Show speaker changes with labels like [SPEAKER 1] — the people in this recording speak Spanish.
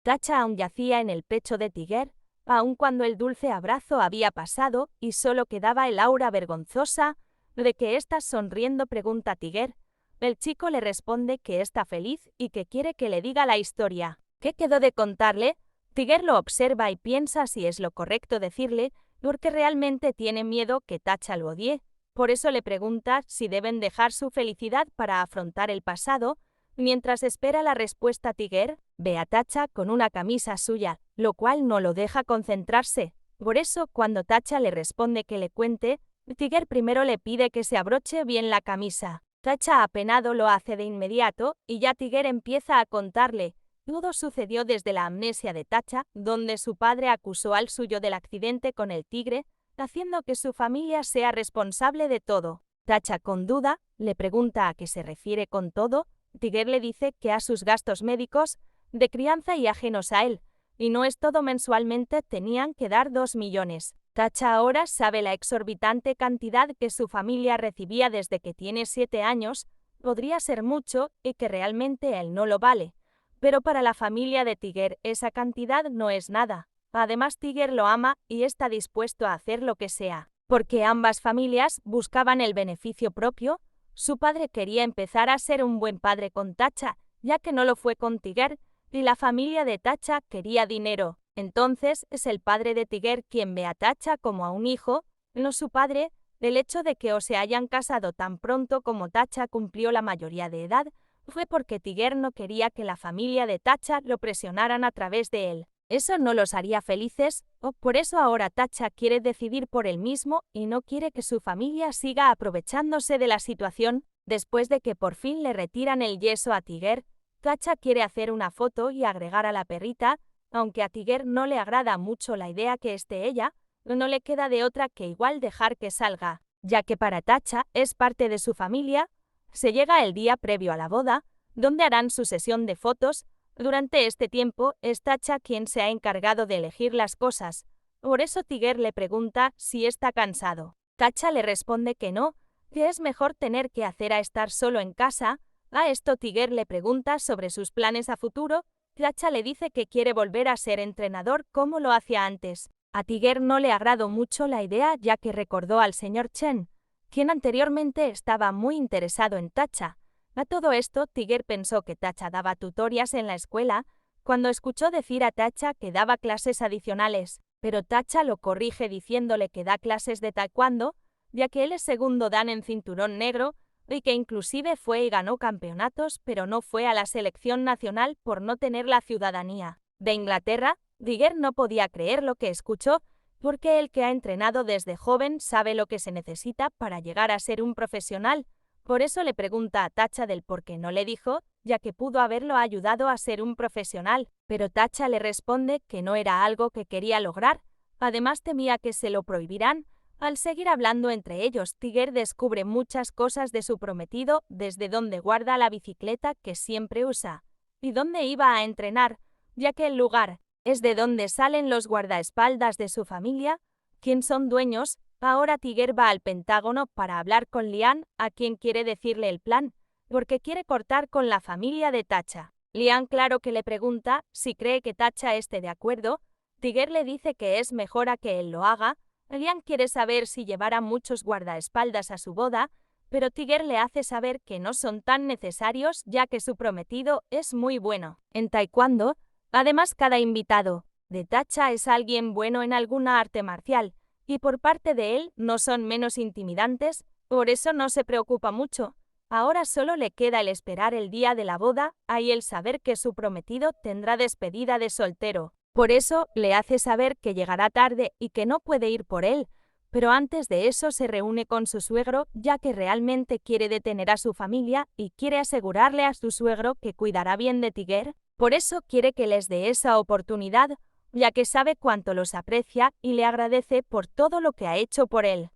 [SPEAKER 1] Tacha aún yacía en el pecho de Tiger, aun cuando el dulce abrazo había pasado y solo quedaba el aura vergonzosa de que ésta sonriendo pregunta a Tiger. El chico le responde que está feliz y que quiere que le diga la historia. ¿Qué quedó de contarle? Tiger lo observa y piensa si es lo correcto decirle, porque realmente tiene miedo que Tacha lo odie. Por eso le pregunta si deben dejar su felicidad para afrontar el pasado. Mientras espera la respuesta, Tiger ve a Tacha con una camisa suya, lo cual no lo deja concentrarse. Por eso, cuando Tacha le responde que le cuente, Tiger primero le pide que se abroche bien la camisa. Tacha apenado lo hace de inmediato y ya Tiger empieza a contarle. Todo sucedió desde la amnesia de Tacha, donde su padre acusó al suyo del accidente con el tigre, haciendo que su familia sea responsable de todo. Tacha, con duda, le pregunta a qué se refiere con todo. Tiger le dice que a sus gastos médicos, de crianza y ajenos a él, y no es todo mensualmente tenían que dar 2 millones. Tacha ahora sabe la exorbitante cantidad que su familia recibía desde que tiene 7 años, podría ser mucho y que realmente él no lo vale. Pero para la familia de Tiger esa cantidad no es nada. Además Tiger lo ama y está dispuesto a hacer lo que sea. Porque ambas familias buscaban el beneficio propio. Su padre quería empezar a ser un buen padre con Tacha, ya que no lo fue con Tiger, y la familia de Tacha quería dinero. Entonces es el padre de Tiger quien ve a Tacha como a un hijo, no su padre. El hecho de que o se hayan casado tan pronto como Tacha cumplió la mayoría de edad, fue porque Tiger no quería que la familia de Tacha lo presionaran a través de él. Eso no los haría felices, o por eso ahora Tacha quiere decidir por él mismo y no quiere que su familia siga aprovechándose de la situación. Después de que por fin le retiran el yeso a Tiger, Tacha quiere hacer una foto y agregar a la perrita, aunque a Tiger no le agrada mucho la idea que esté ella, no le queda de otra que igual dejar que salga, ya que para Tacha es parte de su familia. Se llega el día previo a la boda, donde harán su sesión de fotos. Durante este tiempo es Tacha quien se ha encargado de elegir las cosas. Por eso Tiger le pregunta si está cansado. Tacha le responde que no, que es mejor tener que hacer a estar solo en casa. A esto Tiger le pregunta sobre sus planes a futuro. Tacha le dice que quiere volver a ser entrenador como lo hacía antes. A Tiger no le agradó mucho la idea, ya que recordó al señor Chen, quien anteriormente estaba muy interesado en Tacha. A todo esto, Tiger pensó que Tacha daba tutorias en la escuela, cuando escuchó decir a Tacha que daba clases adicionales, pero Tacha lo corrige diciéndole que da clases de taekwondo, ya que él es segundo dan en cinturón negro, y que inclusive fue y ganó campeonatos, pero no fue a la selección nacional por no tener la ciudadanía de Inglaterra. Tiger no podía creer lo que escuchó, porque el que ha entrenado desde joven sabe lo que se necesita para llegar a ser un profesional. Por eso le pregunta a Tacha del por qué no le dijo, ya que pudo haberlo ayudado a ser un profesional, pero Tacha le responde que no era algo que quería lograr. Además temía que se lo prohibirán. Al seguir hablando entre ellos, Tiger descubre muchas cosas de su prometido, desde dónde guarda la bicicleta que siempre usa, y dónde iba a entrenar, ya que el lugar es de donde salen los guardaespaldas de su familia, quien son dueños. Ahora Tiger va al Pentágono para hablar con Lian, a quien quiere decirle el plan, porque quiere cortar con la familia de Tacha. Lian claro que le pregunta si cree que Tacha esté de acuerdo. Tiger le dice que es mejor a que él lo haga. Lian quiere saber si llevará muchos guardaespaldas a su boda, pero Tiger le hace saber que no son tan necesarios, ya que su prometido es muy bueno en taekwondo. Además, cada invitado de Tacha es alguien bueno en alguna arte marcial, y por parte de él no son menos intimidantes, por eso no se preocupa mucho. Ahora solo le queda el esperar el día de la boda y el saber que su prometido tendrá despedida de soltero. Por eso le hace saber que llegará tarde y que no puede ir por él, pero antes de eso se reúne con su suegro, ya que realmente quiere detener a su familia y quiere asegurarle a su suegro que cuidará bien de Tiger. Por eso quiere que les dé esa oportunidad, ya que sabe cuánto los aprecia y le agradece por todo lo que ha hecho por él.